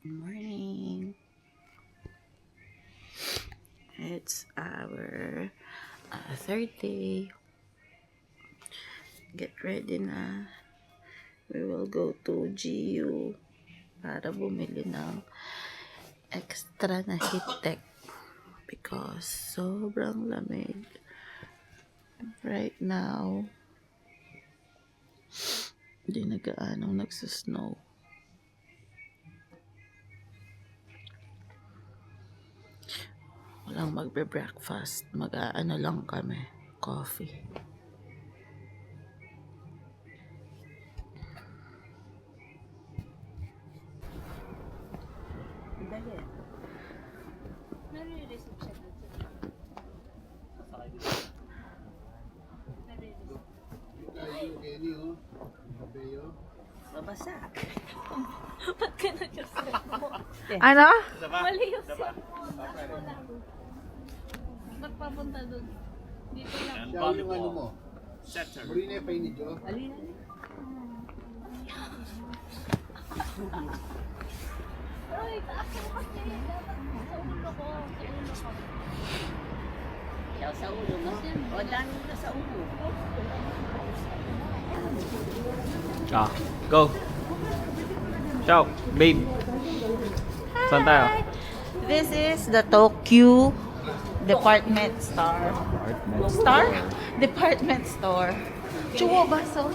Good morning. It's our third day. Get ready na. We will go to GU para bumili ng extra na heat tech because sobrang lamig. Right now, hindi nagaanong nagsasnow. Walang magbe-breakfast. Mag-aano lang kami. Coffee. Dali. Nare-receive siya dito. Babasa. Ba't ka nag-set mo? Ano? Mali yung set mo. Ba't papunta doon? Dito lang. Siya yung ano mo. Setter. Muli na yung painid yun. Alin? Uy, taas mo kasi. Dapat sa ulo ko. Sa ulo ko. Siya sa ulo mo? O dami na sa ulo. Go. Ciao, babe. Saan tayo? This is the Tokyo Department Store. Star? Department Store. Chuo baso.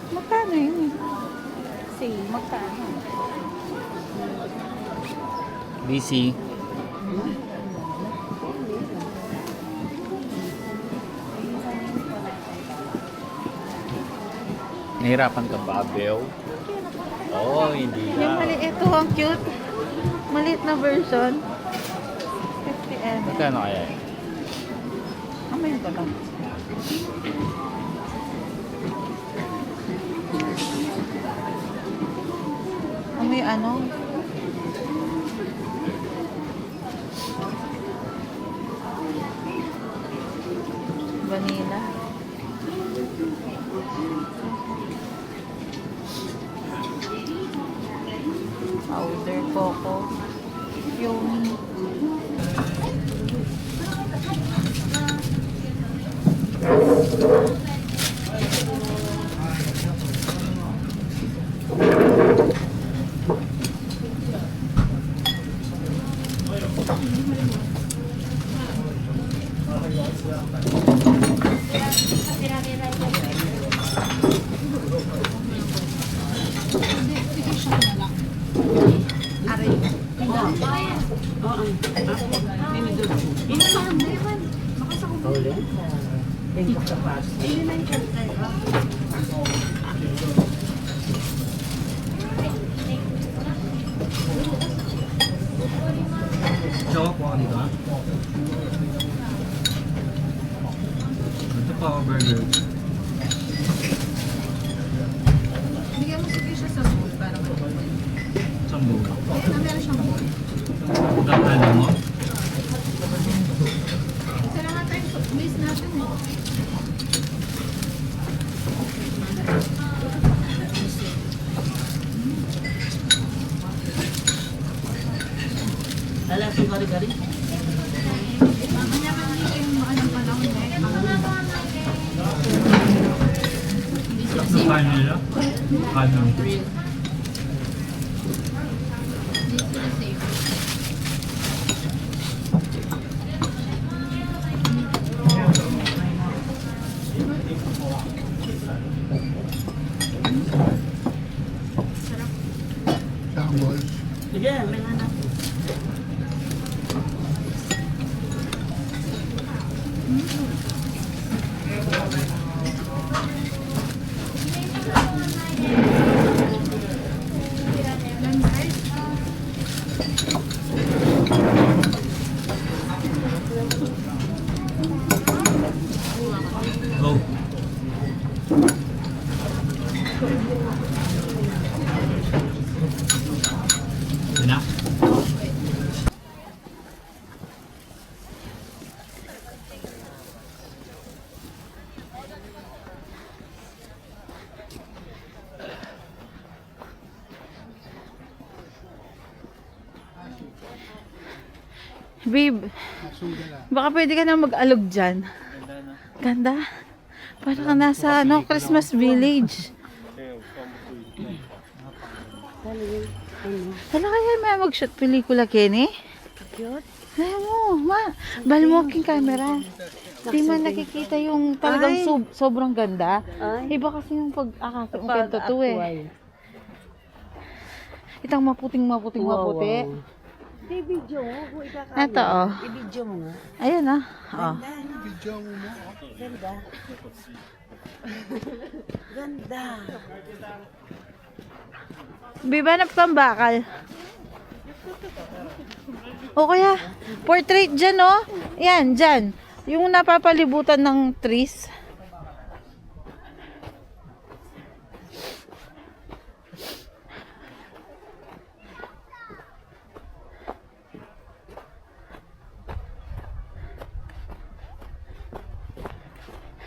Magkano yun? Say, magkano? BC. Nahirapan ka ba, Bel? Oo, hindi Yung na. maliit, ito ang cute. Maliit na version. 50M. Magkano kaya yun? Amay ko lang. Amoy ano? Vanilla. Powder coco. Yung Choco po ang dito. Ito pa ako burger. Bigyan mo sige siya sa mood para mag-open. Sambo. Na meron siyang mood. Ano mo? Sana nga tayo, miss natin mo. Alam si Gari-Gari? Mamaya man dito yung mga ng panahon eh. Ano kain nila? Ano? Sambol. Sige, may hanap. Go. Yun na. Babe, baka pwede ka na mag-alog dyan. Ganda. Para ka nasa Christmas village. Hala kaya may mag-shoot pelikula, Kenny? Cute. Ayaw mo, balmoking camera. Di man nakikita yung talagang sobrang ganda. Iba kasi yung pag-akakit mo kento to eh. Itang maputing maputi. Hindi, video mo. Ito oh. I-video mo nga. Ayun ah. Oh. Video mo mo. Ganda. Ganda. Bibanap kang bakal. O kaya, portrait dyan oh. Yan, dyan. Yung napapalibutan ng trees.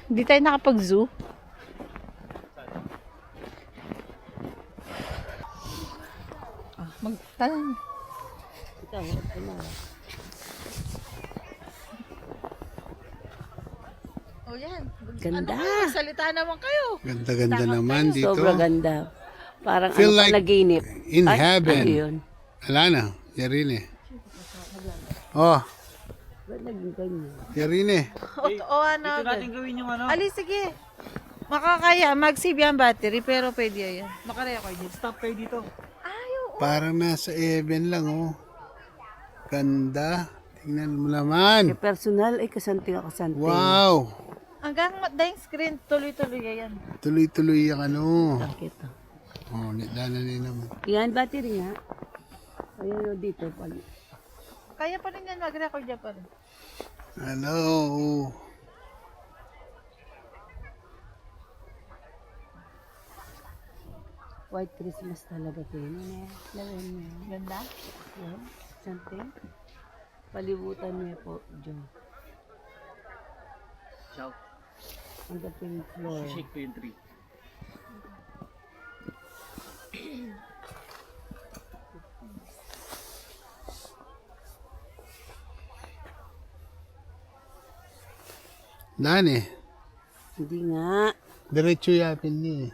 Hindi tayo nakapag-zoo. Magtalan. Ikaw, O yan. Ganda. Salita naman kayo. Ganda-ganda naman dito. Sobrang ganda. Parang Feel ano like panaginip. in Ay, heaven. ano yun? Wala na. Yarine. Oh, Ba't naging ganyan? Yarine. O ano. Dito natin gawin yung ano. Ali, sige. Makakaya. Mag-save yung battery, pero pwede yan. Makaraya kayo dito. Stop kayo dito. Parang nasa heaven lang, oh. Ganda. Tingnan mo naman. Personal ay kasanting ako santing. Wow. Hanggang dahing screen, tuloy-tuloy yan. Tuloy-tuloy yung ano. Bakit? Oh, nidana naman. Yan, battery nga. Ayan o dito pala. Kaya pa rin yan, mag-record yan pa rin. Hello. White Christmas talaga ito. Lawin mo. Ganda. Yan, santing. Palibutan niya po, John. Ciao. Ang dating floor. Shake ko yung tree. Daan eh. Hindi nga. Diretso yapin niya eh.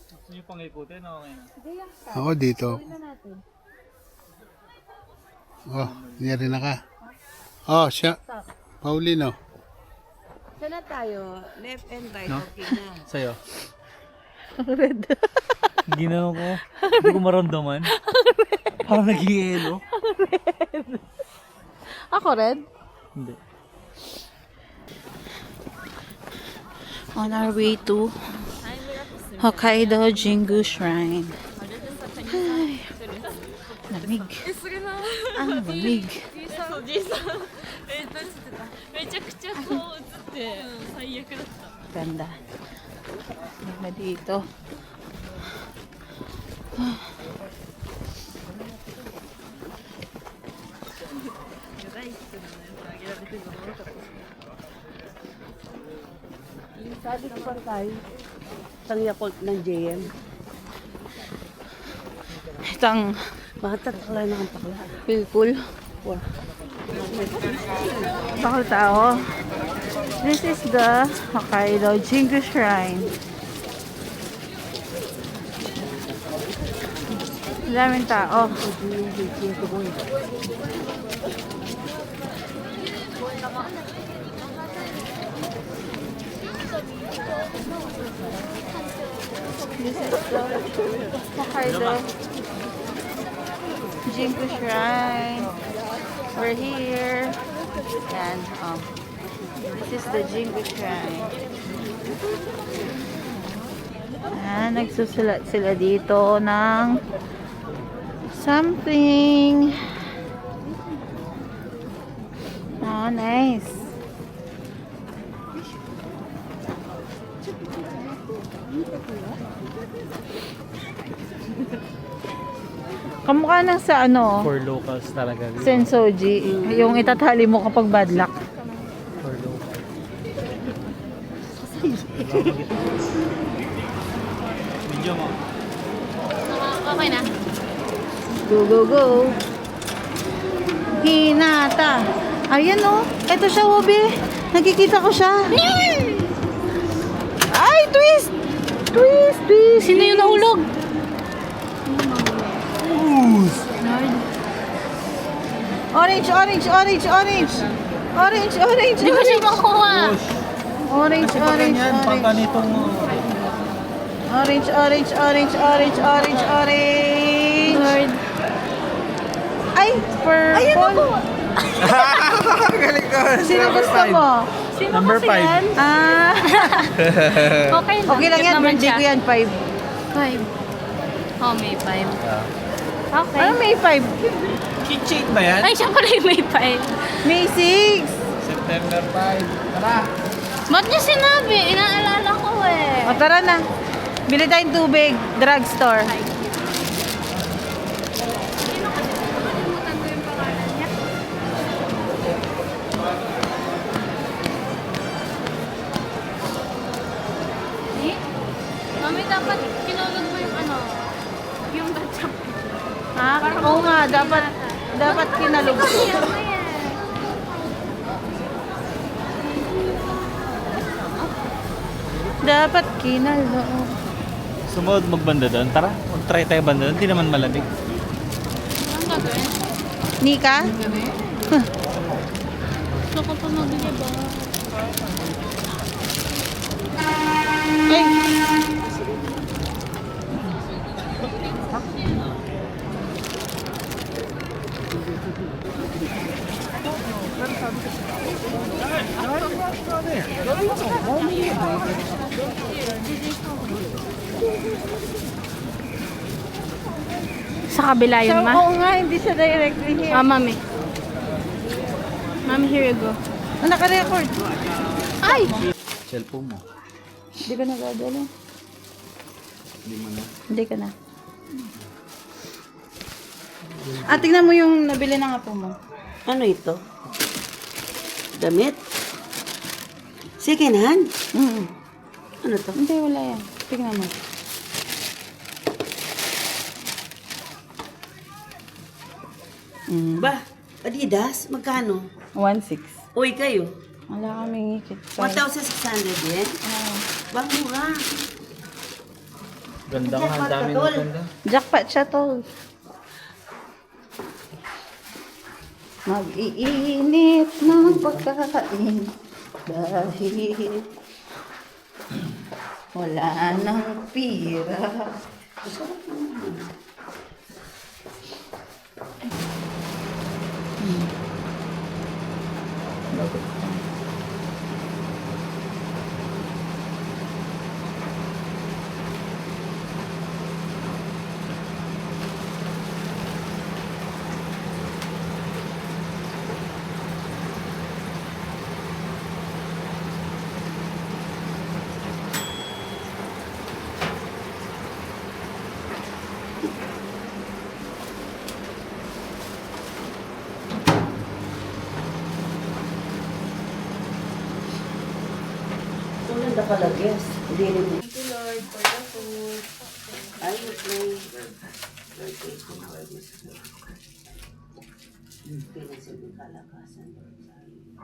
Gusto nyo pang ikutin? Okay na. Ako dito. Oh, niyari na ka. Oh, siya. Paulino. Sana tayo, left and right, No? okay na. Sa'yo? Red. Ginawa ko. Hindi ko maramdaman. Parang nag-ielo. Ako red. Hindi. On our way to Hokkaido Jingu Shrine. Ay, lamig. Ang lamig. おじいさんめちゃくちゃ顔映って最悪だった Ganda. Ganda dito. Sabi ko pa tayo, isang Yakult ng JM. Itang Bakit tatakla na ang takla? feel cool. Bakal tao. This is the Hokkaido Jingu Shrine. Ang daming tao. This is the Hokkaido Jingu Shrine. We're here. Yan, oh. This is the Jimmy Shrine. Yan, nagsusulat sila dito ng something. Oh, nice. Kamukha ng sa ano, For locals talaga. Sensoji, yung itatali mo kapag bad luck. For locals. Video mo. Okay na. Go, go, go. Hinata. Ayan oh. Ito siya, Wobe. Nakikita ko siya. Ay, twist! Twist, twist. Sino yung nahulog? Orange, orange, orange, orange. Orange, orange, Hindi ko siya orange. makuha. Orange, orange, Pagka orange. nitong Orange, orange, orange, orange, orange, orange. Lord. Ay, purple. Ayan ako. Sino gusto mo? Sino Number kasi five. yan? Ah, Okay lang. okay lang Cute yan. naman Birthday siya. ko yan, 5. 5. Oh, may 5. Okay. Ano may 5? Kitchen ba yan? Ay, siya pala yung may 5. May 6. September 5. Tara! Ba't niyo sinabi? Inaalala ko eh. O tara na. Bili tayong tubig. Drugstore. Sino kasi nakalimutan ko yung pangalan niya? Eh? Mami, dapat kinulog mo yung ano, yung batchap. Ha? Oo nga. Dapat kinalog ko. Dapat kinalog. Sumunod magbanda doon. Tara, mag-try tayo banda doon. Hindi naman malamig. Ang gagawin? Nika? Gusto ko pa maglaba. Ay. Sa kabila yun, ma? Oo nga, hindi siya directly here. Mami. Mami, here you go. Oh, naka-record. Ay! Cellphone mo. Hindi ka nagdadala. Hindi mo na. Hindi ka na. Tingnan mo yung nabili ng apo mo. Ano ito? Damit? Second hand? Mm. Ano to? Hindi, wala yan. Tingnan mo. Ba? Adidas? Magkano? 1.6. Uy, kayo? Wala kaming ngikit. 1,600 yen? Bang mura. Ganda nga. Ang dami ng ganda. Jackpot siya to. Mag-iinit ng pagkakain dahil wala nang pira. Ito lang nakalagis. Hindi rin. Thank you, Lord, for the food. I will pray. Lord, thank you for this food. Pinasin ng kalakasan, Lord, sa amin.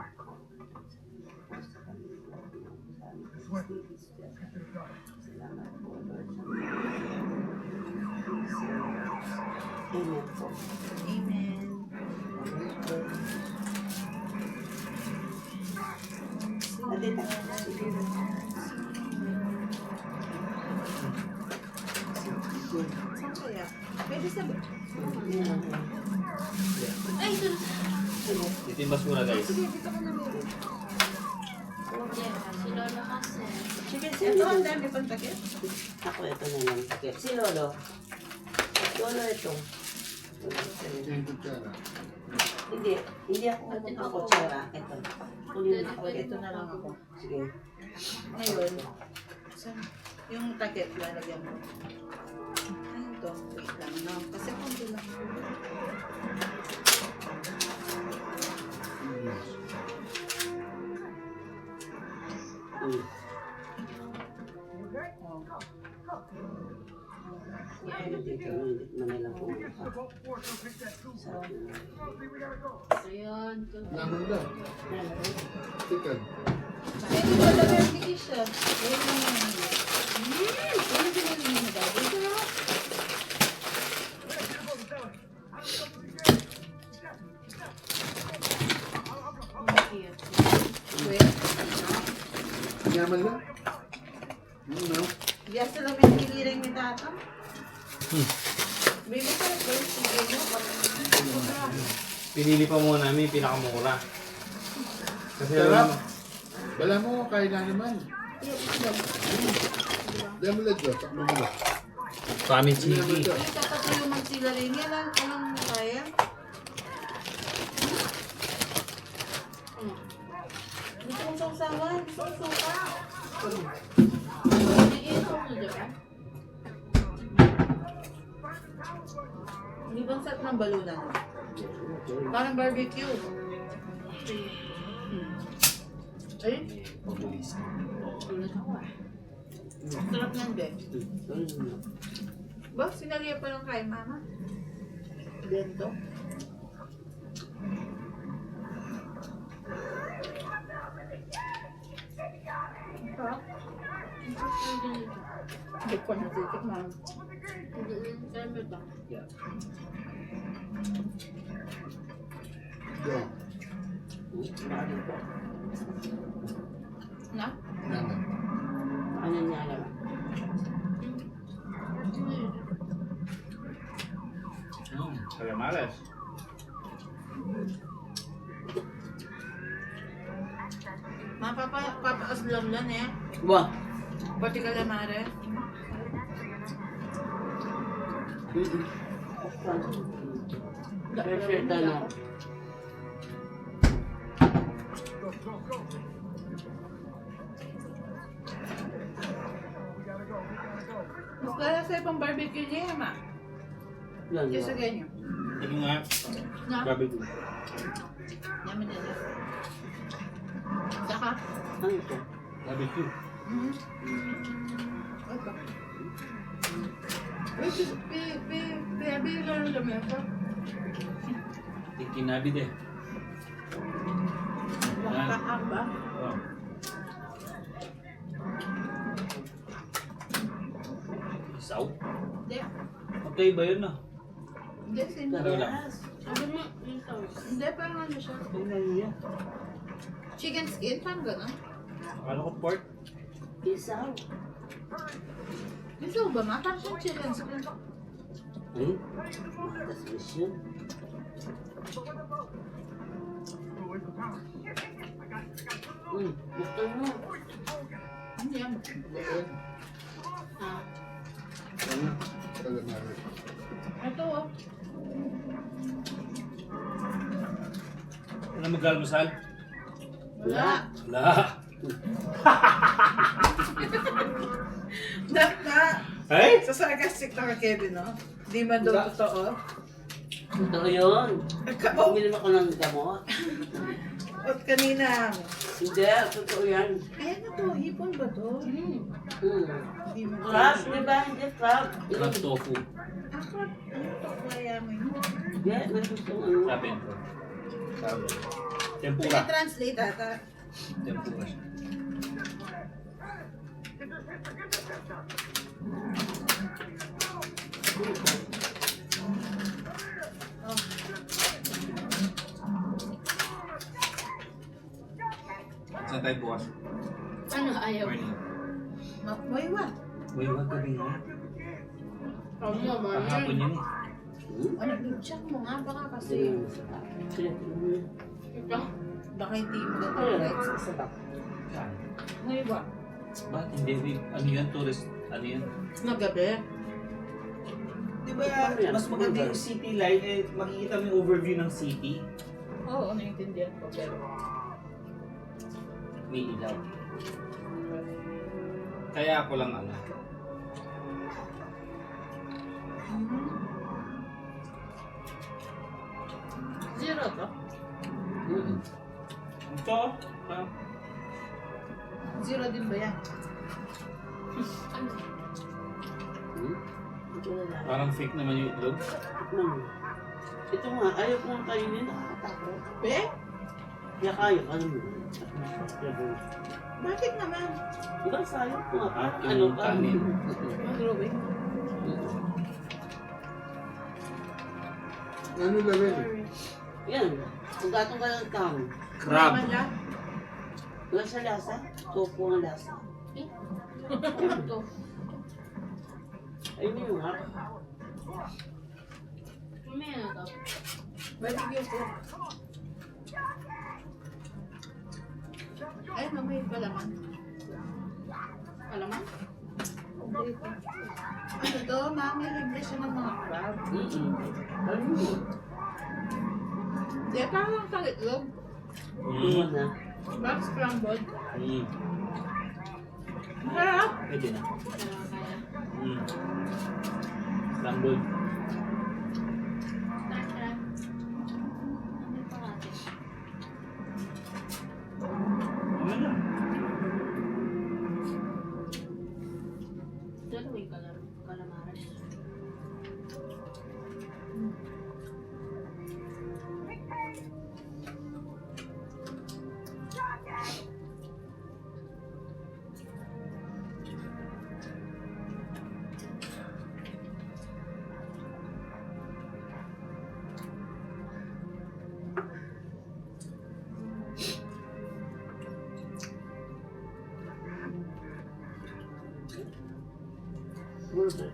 Sa kami, Lord, sa amin. Salamat po, Lord, sa mga. Amen po. Amen. Adita. Ay, ito. Dito yung basura guys. Si Lolo kasi. Sige, si Lolo. Ang dami pang takip. Ako, ito na lang takip. Si Lolo. Lolo, ito. Hindi ako ang kutsara. Ito. Kunin mo ako. Ito na lang ako. Sige. Ngayon, yung takip lalagyan mo. Ano to? Wait lang. No? Kasi konti lang. Dito, manilang pumunta. Ayun. Naman daw. Chicken. Pwede ba na verification? Wait lang naman yun. Ano pinili mo daw? Dito. Wait. Yaman lang. No. Biasa lang pinili rin ni Tata. Baby, sa first sige mo. Pinili pa muna namin yung pinakamura. Kasi Sarap. Wala mo, kaya na naman. Dahil mo lang dyan, takbo mo lang. sa amin chiki. Tatapuluman sila rin. Yan ang anong kaya? Gusto kong sausawan. Gusto kong suka. Hindi bang sarap ng balunan? Parang barbecue. Ay? Sarap ng de. Ba, sinaliya pa lang kay mama? Bento? Ha? Hindi ko natitik, mama. Go. Na? Naman. Ano niya lang? Calamares. Papaaslam lang eh. Wah! Pati kalamare. Perfect ano. Mas kaya sa'yo pang barbecue niya, ma. Yan, Kasi yan. ganyan. Ito nga. Na? Grabe ko. Yaman na yan. Saka? Ano ito? Grabe ko. Ito. Pinabili lang ng lamesa. Tikinabi din. Wakakaan ba? Oh. Isaw? Hindi. Okay ba yun ah? Hindi, Ano lang? Hindi, parang ano siya. Tingnan niya. Chicken skin, parang gano'n. Akala ko pork. Isaw. Gusto mo ba, ma? Parang siyang chicken skin. Eh? Matas mission. Gusto mo? Ano yan? Ah, Ano? Calamares. ito oh. Ano mag-almusal? Wala. Wala. Na, Ay? sa sarcastic na ka, Kevin, no? Di man daw totoo. Totoo yun. Ikaw, Uminom ako ng gamot. at kanina. Hindi, totoo yan. Ayan na to, hipon ba to? Di man. Crab, di ba? Hindi crab. Crab tofu. Ako, ano to, kaya mo yun? Hindi, may gustong ano. Crab and crab. Tempura. Pwede-translate ata. Tempura siya. Saan tayo bukas? Ano ayaw? Morning. Maywa. Uy, wag gabi nga. Ano ba? Kahapon yun eh. Ano, check mo nga, baka kasi. Sige, sige. Baka hindi mo na Ayun, right. sa back. Ngayon ba? Bakit hindi? Ano yan? Tourist? Ano yan? Magabi. Di ba mas maganda yung city light eh makikita mo yung overview ng city? Oo, naiintindihan ko. Pero May ilaw. Kaya ako lang ano. zero to. Ito? Zero din ba yan? Ito na lang. Parang fake naman yung itlog. Ito nga, ayaw ko nga kainin. Nakakatakot. Eh? Kaya kayo, ano mo? Bakit naman? Diba sayang ko nga, parang ano Yung ka. kanin. Drawing. Ano level? Yan, kung gatong ka ng tao. Crab. Naman yan? Wala sa lasa, tofu ang lasa. Ito. Ayun yung nga. May ano to? Barbecue ko. Ay, mamay palaman. Palaman? Okay ito. Ano to? Mami, libre siya ng mga crab. Ano mo? Di, parang sa itlog. Ano na? Box scrambled. Mm. Harap. Pwede na. Kaya kaya. Mm. Scrambled. Start ka. Ano pa natin? Ano na? Dalawin calamares. Burger.